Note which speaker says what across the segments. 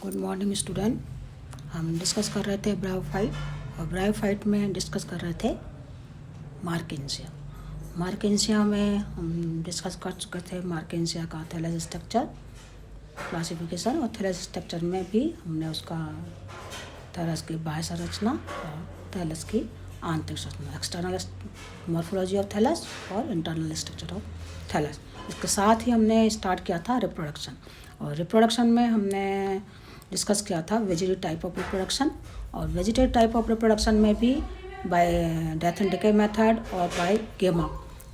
Speaker 1: Good morning student. हम discuss कर रहे थे ब्रायोफाइट, और ब्रायोफाइट में डिस्कस कर रहे थे मार्केंसिया। मार्केंसिया में हम डिस्कस कर चुके थे मार्केंसिया का थैलस स्ट्रक्चर क्लासिफिकेशन, और थैलस स्ट्रक्चर में भी हमने उसका थैलस की बाह्य संरचना और थैलस की आंतरिक संरचना, एक्सटर्नल मॉर्फोलॉजी ऑफ थैलस और इंटरनल स्ट्रक्चर ऑफ थैलस। इसके साथ ही हमने स्टार्ट किया था रिप्रोडक्शन, और रिप्रोडक्शन में हमने डिस्कस किया था वेजिटेटिव टाइप ऑफ रिप्रोडक्शन, और वेजिटेटिव टाइप ऑफ रिप्रोडक्शन में भी bye death and decay method और बाय गेमा,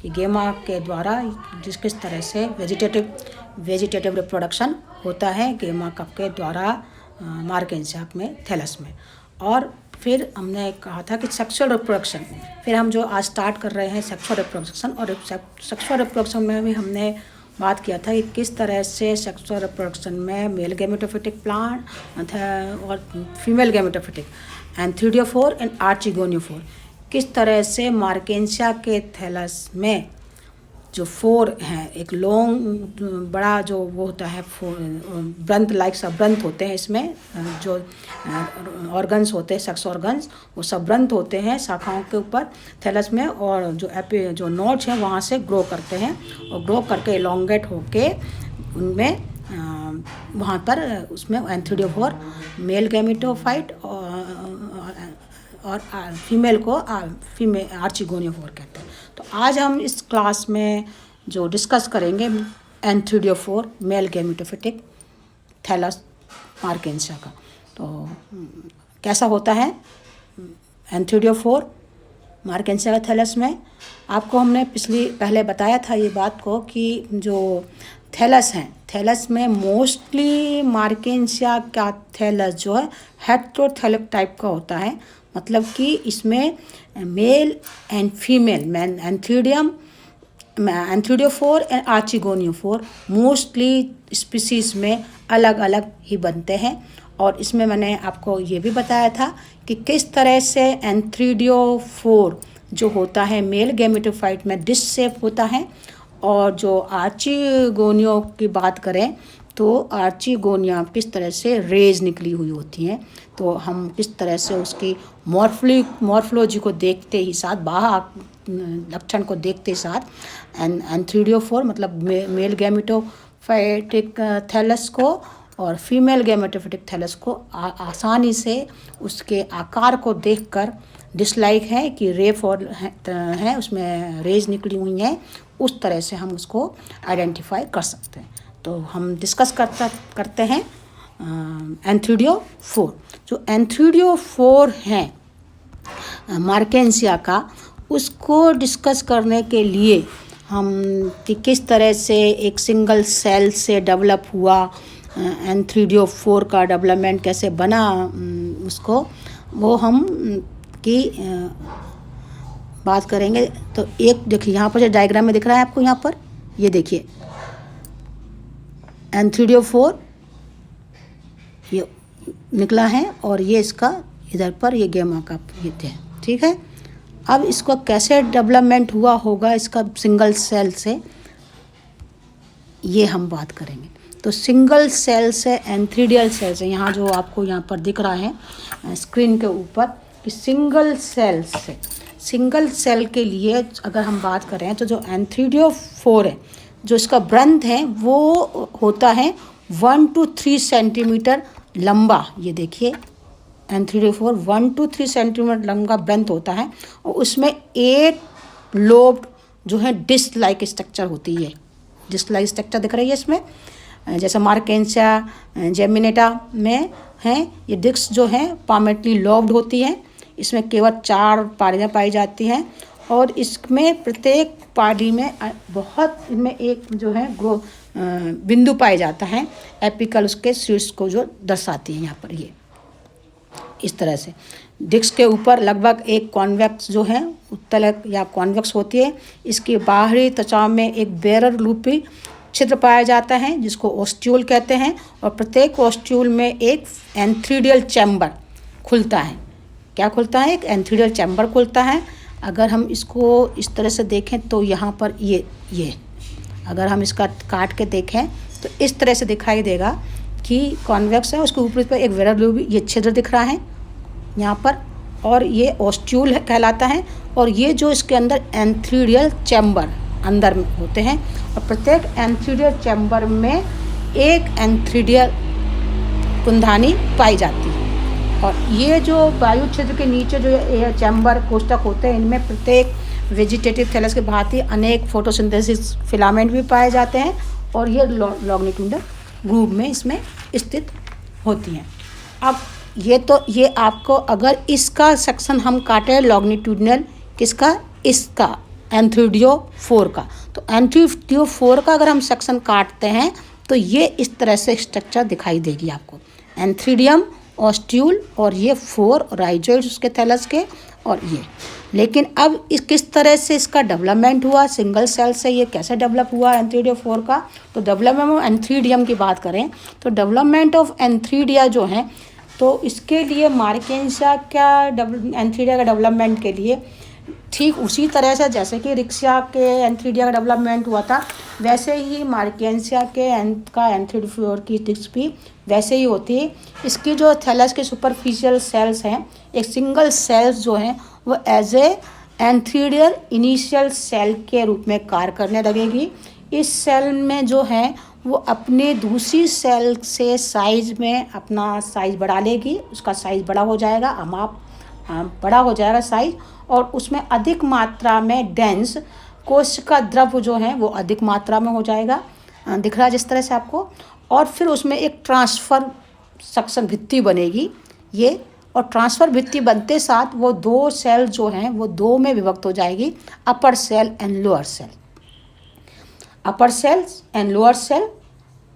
Speaker 1: कि गेमा के द्वारा किस तरह से वेजिटेटिव रिप्रोडक्शन होता है गेमा कप के द्वारा मार्केंसिया में थैलस में। और फिर हमने कहा था कि सेक्सुअल रिप्रोडक्शन, फिर हम जो आज स्टार्ट कर रहे हैं सेक्सुअल रिप्रोडक्शन, और सेक्सुअल रिप्रोडक्शन में भी हमने बात किया था कि किस तरह से सेक्सुअल रिप्रोडक्शन में मेल गैमेटोफिटिक प्लांट और फीमेल गैमेटोफिटिक एंथ्रीडियोफोर एंड आर्चिगोनियोफोर, किस तरह से मार्केंसिया के थैलस में जो फोर हैं, एक लॉन्ग बड़ा जो वो होता है ब्रंथ लाइक सब ब्रंथ होते हैं, इसमें जो ऑर्गन्स होते हैं सेक्स ऑर्गन्स वो सब ब्रंथ होते हैं शाखाओं के ऊपर थैलस में, और जो नोड्स हैं वहाँ से ग्रो करते हैं, और ग्रो करके एलोंगेट होके उनमें वहाँ पर उसमें एंथ्रीडियोफोर मेल गैमेटोफाइट और फीमेल को आर्चिगोनियोफोर कहते हैं। तो आज हम इस क्लास में जो डिस्कस करेंगे एंथ्रीडियोफोर मेल गैमेटोफिटिक थैलस मार्केंसिया का। तो कैसा होता है एंथ्रीडियोफोर मार्केंसिया का थैलस में। आपको हमने पहले बताया था ये बात को कि जो थैलस हैं, थैलस में मोस्टली मार्केंसिया का थैलस जो है हेटेरोथैलिक टाइप का होता है, मतलब कि इसमें male and female antheridiophore and archegoniophore mostly species में अलग अलग ही बनते हैं। और इसमें मैंने आपको ये भी बताया था कि किस तरह से एंथ्रीडियोफोर जो होता है मेल गैमेटोफाइट में डिश शेप होता है, और जो आर्चिगोनियो की बात करें तो आर्चिगोनिया किस तरह से रेज निकली हुई होती हैं। तो हम किस तरह से उसकी मॉर्फोलॉजी को देखते ही साथ, बाह्य लक्षण को देखते ही साथ एंथ्रीडियोफोर मतलब मेल गैमेटोफाइटिक थैलस को और फीमेल गैमेटोफिटिक थैलस को आसानी से उसके आकार को देखकर डिसलाइक है कि रेफ और है उसमें रेज निकली हुई हैं, उस तरह से हम उसको आइडेंटिफाई कर सकते हैं। तो हम डिस्कस करते हैं एंथ्रीडियोफोर। जो एंथ्रीडियोफोर हैं मार्केंसिया का, उसको डिस्कस करने के लिए हम कि किस तरह से एक सिंगल सेल से डेवलप हुआ एंथ्रीडियोफोर का डेवलपमेंट कैसे बना, उसको वो हम की बात करेंगे। तो एक देखिए यहाँ पर जो डायग्राम में दिख रहा है आपको, यहाँ पर ये देखिए एंथ्रीडियोफोर ये निकला है, और ये इसका इधर पर ये गेमा का ये थे, ठीक है। अब इसको कैसे डेवलपमेंट हुआ होगा इसका सिंगल सेल से, ये हम बात करेंगे। तो सिंगल सेल से एंथ्रीडियल सेल से, यहाँ जो आपको यहाँ पर दिख रहा है स्क्रीन के ऊपर कि सिंगल सेल के लिए अगर हम बात करें तो जो एंथ्रीडियोफोर है, जो इसका ब्रंथ है वो होता है 1 to 3 सेंटीमीटर लंबा। ये देखिए एंथ्रीडियोफोर 1 to 3 सेंटीमीटर लंबा ब्रंथ होता है, और उसमें 8 लोब्ड जो है डिस्क लाइक स्ट्रक्चर होती है। डिस्क लाइक स्ट्रक्चर दिख रही है इसमें, जैसे मार्केंसिया जेमिनेटा में है, ये डिस्क जो है पार्मेंटली लोब्ड होती है। इसमें केवल 4 पारियाँ पाई जाती हैं, और इसमें प्रत्येक पार्टी में बहुत इनमें एक जो है ग्रो बिंदु पाया जाता है एपिकल उसके शीर्ष को जो दर्शाती है यहाँ पर ये इस तरह से। डिस्क के ऊपर लगभग एक कॉन्वेक्स जो है उत्तलक या कॉन्वेक्स होती है। इसकी बाहरी त्वचा में एक बेरर लूपी छिद्र पाया जाता है जिसको ओस्ट्यूल कहते हैं, और प्रत्येक ओस्ट्यूल में एक एंथ्रीडियल चैम्बर खुलता है। क्या खुलता है? एक एंथ्रीडियल चैम्बर खुलता है। अगर हम इसको इस तरह से देखें तो यहाँ पर ये अगर हम इसका काट के देखें तो इस तरह से दिखाई देगा कि कॉन्वेक्स है, उसके ऊपर एक वेरा लोबी, ये छिद्र दिख रहा है यहाँ पर, और ये ओस्ट्यूल कहलाता है। और ये जो इसके अंदर एंथ्रीडियल चैम्बर अंदर में होते हैं, और प्रत्येक एंथ्रीडियल चैम्बर में एक एंथ्रीडियल कुंधानी पाई जाती है। और ये जो वायु क्षेत्र के नीचे जो ये चैम्बर कोष्ठक होते हैं, इनमें प्रत्येक वेजिटेटिव थैलस के भांति अनेक फोटोसिंथेसिस फिलामेंट भी पाए जाते हैं, और ये लॉन्गिट्यूडल ग्रूव में इसमें स्थित होती हैं। अब ये आपको अगर इसका सेक्शन हम काटें लॉन्गिट्यूडनल किसका, इसका एंथ्रीडियो 4 का, तो एंथ्रीडियो 4 का अगर हम सेक्शन काटते हैं तो ये इस तरह से स्ट्रक्चर दिखाई देगी आपको, एंथ्रीडियम, ऑस्ट्यूल, और ये 4 राइजोइड्स उसके थैलस के, और ये। लेकिन अब इस किस तरह से इसका डेवलपमेंट हुआ, सिंगल सेल से ये कैसे डेवलप हुआ एंथ्रीडियो 4 का, तो डेवलपमेंट ऑफ एंथ्रीडियम की बात करें तो डेवलपमेंट ऑफ एंथ्रीडिया जो है, तो इसके लिए मार्केंसिया क्या एंथ्रीडिया का डेवलपमेंट के लिए ठीक उसी तरह से जैसे कि रिक्शा के एंथ्रीडिया का डेवलपमेंट हुआ था, वैसे ही मार्केंसिया के एंथ्रीडियो की टिप्स भी वैसे ही होती है। इसकी जो थैलस के सुपरफिशियल सेल्स हैं, एक सिंगल सेल्स जो हैं वो as a antheridial initial cell के रूप में कार्य करने लगेगी। इस सेल में जो है वो अपने दूसरी सेल से साइज में अपना साइज बढ़ा लेगी, उसका साइज बड़ा हो जाएगा, बड़ा हो जाएगा साइज, और उसमें अधिक मात्रा में डेंस कोशिका द्रव जो है वो अधिक मात्रा में हो जाएगा, दिख रहा है जिस तरह से आपको। और फिर उसमें एक ट्रांसफ़र सक्शन भित्ति बनेगी ये, और ट्रांसफ़र भित्ति बनते साथ वो 2 सेल जो हैं वो 2 में विभक्त हो जाएगी, upper cell and lower cell. Upper cells and lower cell,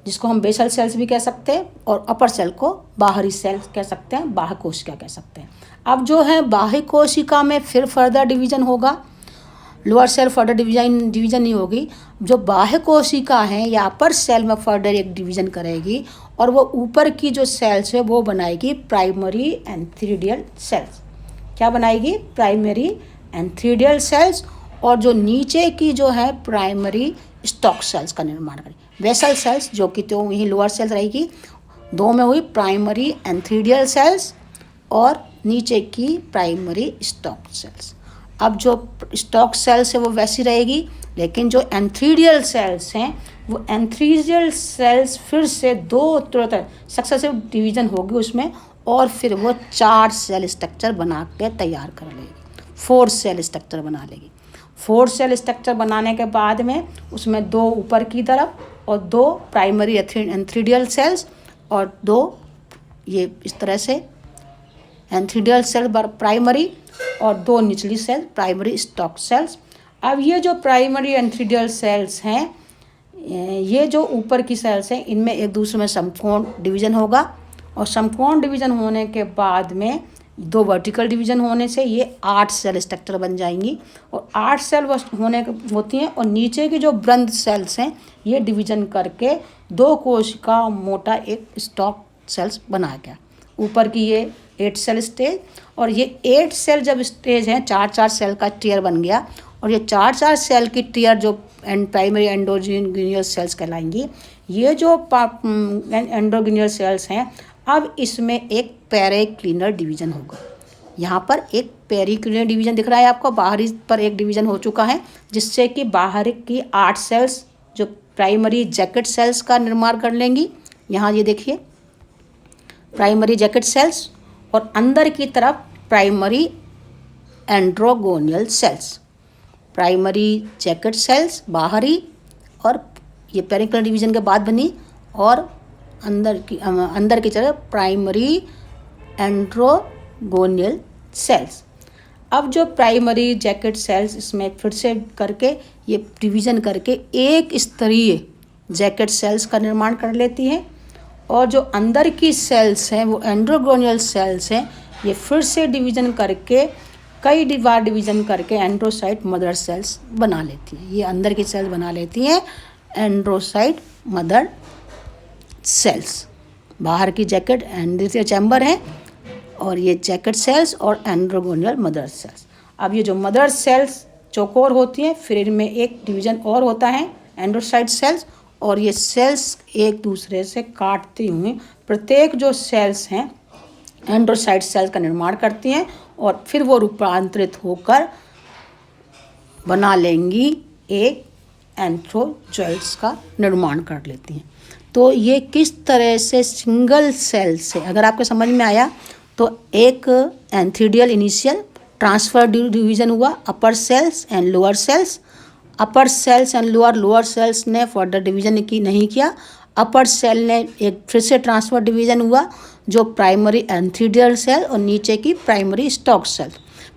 Speaker 1: जिसको हम बेसल सेल्स भी कह सकते हैं, और अपर सेल को बाहरी सेल कह सकते हैं, बाह्य कोशिका कह सकते हैं। अब जो है बाह्य कोशिका में फिर फर्दर डिवीजन होगा, लोअर सेल फर्दर डिवीजन नहीं होगी। जो बाह्य कोशिका है या अपर सेल में फर्दर एक डिवीजन करेगी, और वो ऊपर की जो सेल्स है वो बनाएगी प्राइमरी एंथ्रीडियल सेल्स। क्या बनाएगी? Primary antheridial cells. और जो नीचे की जो है प्राइमरी स्टॉक सेल्स का निर्माण करेगी। वेसल सेल्स जो कि तो यही लोअर सेल्स रहेगी, 2 में हुई प्राइमरी एंथ्रीडियल सेल्स और नीचे की प्राइमरी स्टॉक सेल्स। अब जो स्टॉक सेल्स है वो वैसी रहेगी, लेकिन जो एंथ्रीडियल सेल्स हैं वो एंथ्रीडियल सेल्स फिर से 2 तुरंत सक्सेसिव डिवीजन होगी उसमें, और फिर वो 4 सेल स्ट्रक्चर बना के तैयार कर लेगी, 4 सेल स्ट्रक्चर बना लेगी। 4 सेल स्ट्रक्चर बनाने के बाद में उसमें 2 ऊपर की तरफ और 2 प्राइमरी एंथ्रीडियल सेल्स और 2 ये इस तरह से एंथ्रीडियल सेल प्राइमरी और 2 निचली सेल प्राइमरी स्टॉक सेल्स। अब ये जो प्राइमरी एंथ्रीडियल सेल्स हैं, ये जो ऊपर की सेल्स हैं, इनमें एक दूसरे में समकोण डिवीज़न होगा, और समकोण डिवीज़न होने के बाद में 2 वर्टिकल डिवीज़न होने से ये 8 सेल स्ट्रक्चर बन जाएंगी, और 8 सेल होती हैं। और नीचे की जो वृंद सेल्स हैं ये डिवीज़न करके 2 कोशिका मोटा एक स्टॉक सेल्स बना गया। ऊपर की ये 8 सेल स्टेज, और ये 8 सेल जब स्टेज हैं 4-4 सेल का टियर बन गया, और ये 4-4 सेल की टियर जो प्राइमरी एंडोजीनियल सेल्स कहलाएंगी। ये जो एंडोजीनियल सेल्स हैं, अब इसमें एक पेरिक्लिनर डिवीज़न होगा। यहाँ पर एक पेरिक्लिनर डिवीज़न दिख रहा है आपको, बाहरी पर एक डिवीज़न हो चुका है, जिससे कि बाहर की 8 सेल्स जो प्राइमरी जैकेट सेल्स का निर्माण कर लेंगी। यहाँ ये देखिए प्राइमरी जैकेट सेल्स, और अंदर की तरफ primary androgonial cells. Primary jacket cells बाहरी, और ये पेरिक्लिनर डिवीज़न के बाद बनी, और अंदर की तरफ प्राइमरी एंड्रोगोनियल सेल्स। अब जो प्राइमरी जैकेट सेल्स इसमें फिर से करके ये डिवीज़न करके एक स्तरीय जैकेट सेल्स का निर्माण कर लेती हैं, और जो अंदर की सेल्स हैं वो एंड्रोगोनियल सेल्स हैं, ये फिर से डिवीज़न करके कई बार डिवीज़न करके एंड्रोसाइट मदर सेल्स बना लेती हैं। ये अंदर की सेल्स बना लेती हैं एंड्रोसाइट मदर सेल्स। बाहर की जैकेट एंड्रोसाइट चैम्बर है, और ये जैकेट सेल्स और एंड्रोगोनियल मदर सेल्स। अब ये जो मदर सेल्स चौकोर होती हैं, फिर इनमें एक डिवीज़न और होता है एंड्रोसाइट सेल्स, और ये सेल्स एक दूसरे से काटती हुई प्रत्येक जो सेल्स हैं एंड्रोसाइट सेल्स का निर्माण करती हैं और फिर वो रूपांतरित होकर बना लेंगी एक एंथ्रोजॉइड्स का निर्माण कर लेती हैं। तो ये किस तरह से सिंगल सेल से, अगर आपको समझ में आया तो एक एंथीडियल इनिशियल ट्रांसफर डिवीजन हुआ upper cells and lower cells. Upper cells and lower cells ने फर्दर डिवीजन नहीं किया। अपर सेल ने एक फिर से ट्रांसफर डिवीजन हुआ जो प्राइमरी एंथीडियल सेल और नीचे की प्राइमरी स्टॉक सेल।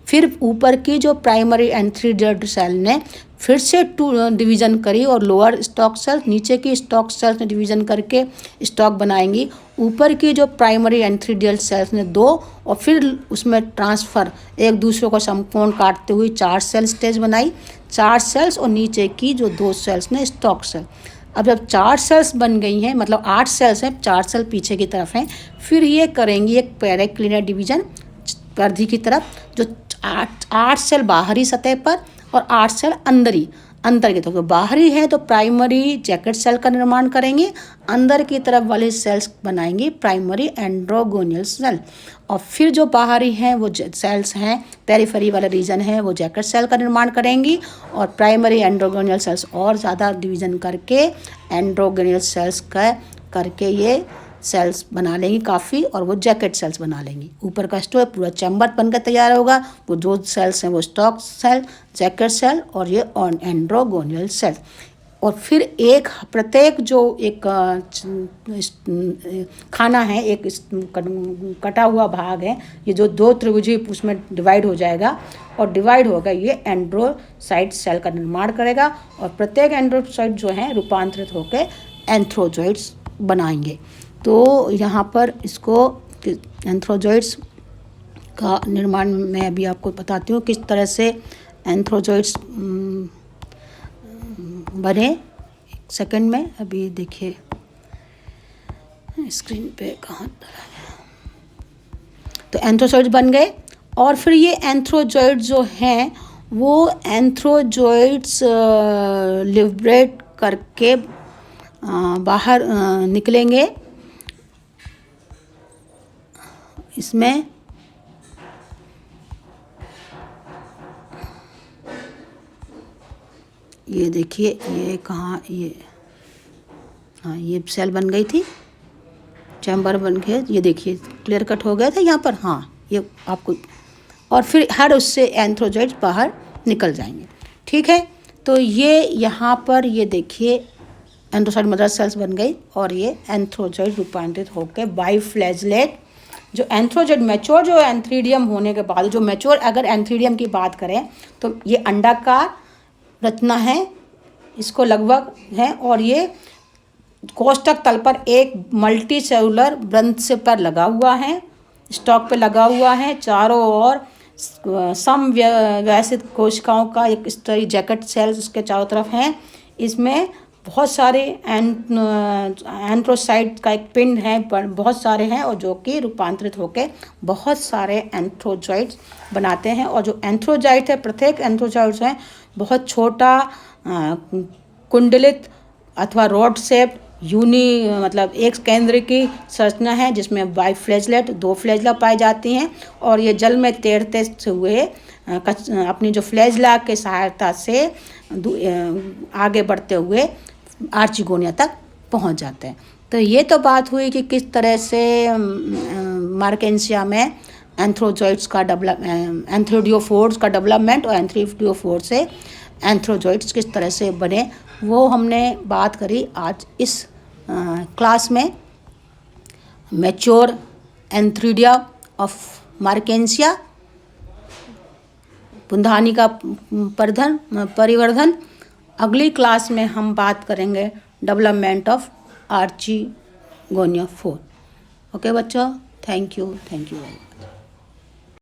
Speaker 1: फिर ऊपर की जो प्राइमरी एंथीडियल सेल ने फिर से डिवीज़न करी और लोअर स्टॉक सेल, नीचे की स्टॉक सेल्स ने डिवीज़न करके स्टॉक बनाएंगी। ऊपर की जो प्राइमरी एंथीडियल सेल्स ने 2 और फिर उसमें ट्रांसफ़र एक दूसरे को समकोण काटते हुए 4 सेल स्टेज बनाई। 4 सेल्स और नीचे की जो 2 सेल्स ने स्टॉक सेल। अब जब 4 सेल्स बन गई हैं, मतलब 8 सेल्स हैं, 4 सेल पीछे की तरफ हैं, फिर ये करेंगी एक पेरिक्लिनर डिवीजन परिधि की तरफ, जो 8 सेल बाहरी सतह पर और 8 सेल अंदर की तरफ। तो बाहरी है तो प्राइमरी जैकेट सेल का निर्माण करेंगे, अंदर की तरफ वाले सेल्स बनाएंगे प्राइमरी एंड्रोगोनियल सेल। और फिर जो बाहरी हैं वो सेल्स हैं, पेरिफेरी वाला रीजन है, वो जैकेट सेल का निर्माण करेंगी और प्राइमरी एंड्रोगोनियल सेल्स और ज़्यादा डिवीजन करके एंड्रोगोनियल सेल्स का करके ये सेल्स बना लेंगी काफ़ी, और वो जैकेट सेल्स बना लेंगी। ऊपर का स्टोर पूरा चैम्बर बनकर तैयार होगा। वो जो सेल्स हैं वो स्टॉक सेल, जैकेट सेल और ये एंड्रोगोनियल सेल। और फिर एक प्रत्येक जो एक खाना है, एक कटा हुआ भाग है, ये जो 2 त्रिभुजी उसमें डिवाइड हो जाएगा और डिवाइड होगा ये एंड्रोसाइट सेल का निर्माण करेगा और प्रत्येक एंड्रोसाइट जो है रूपांतरित होकर एंथ्रोजॉइड्स बनाएंगे। तो यहाँ पर इसको एंथ्रोजॉइड्स का निर्माण मैं अभी आपको बताती हूँ किस तरह से एंथ्रोजॉइड्स बने। एक सेकंड में, अभी देखिए स्क्रीन पे कहाँ। तो एंथ्रोजॉइड्स बन गए और फिर ये एंथ्रोजॉइड्स जो हैं वो एंथ्रोजॉइड्स लिबरेट करके बाहर निकलेंगे। इसमें ये देखिए, ये कहाँ, ये हाँ, ये सेल बन गई थी, चैम्बर बन गए, ये देखिए क्लियर कट हो गया था यहाँ पर। हाँ, ये आपको, और फिर हर उससे एंथ्रोजॉइड्स बाहर निकल जाएंगे। ठीक है, तो ये यहाँ पर ये देखिए एंथ्रोसाइट मदर सेल्स बन गई और ये एंथ्रोजॉइड रूपांतरित होकर बाइफ्लैजेलेट जो एंथ्रोजॉइड मैच्योर जो एंथ्रीडियम होने के बाद, जो मैच्योर अगर एंथ्रीडियम की बात करें तो ये अंडाकार रचना है, इसको लगभग है, और ये कोष्ठक तल पर एक मल्टी सेलुलर ग्रंथ पर लगा हुआ है, स्टॉक पे लगा हुआ है। चारों ओर समव्यवस्थित कोशिकाओं का एक स्तरीय जैकेट सेल्स उसके चारों तरफ हैं। इसमें बहुत सारे एंथ्रोसाइट का एक पिंड है, बहुत सारे हैं, और जो कि रूपांतरित होकर बहुत सारे एंथ्रोजॉइड्स बनाते हैं। और जो एंथ्रोजॉइड है, प्रत्येक एंथ्रोजॉइड्स हैं बहुत छोटा कुंडलित अथवा रॉड शेप मतलब एक केंद्र की संरचना है जिसमें बाइफ्लैजेलेट 2 फ्लैजला पाई जाती हैं और ये जल में तैरते हुए अपनी जो फ्लैजला के सहायता से आगे बढ़ते हुए आर्चिगोनिया तक पहुंच जाते हैं। तो ये तो बात हुई कि किस तरह से मार्केंसिया में एंथ्रोजॉइड्स का एंथ्रोडियोफोर्स का डेवलपमेंट और एंथ्रोडियोफोर से एंथ्रोजॉइड्स किस तरह से बने, वो हमने बात करी आज इस क्लास में। मैच्योर एंथ्रीडिया ऑफ मार्केंसिया, पुंधानी का परिवर्धन। अगली क्लास में हम बात करेंगे डेवलपमेंट ऑफ आर्चिगोनिया 4। ओके बच्चों, थैंक यू।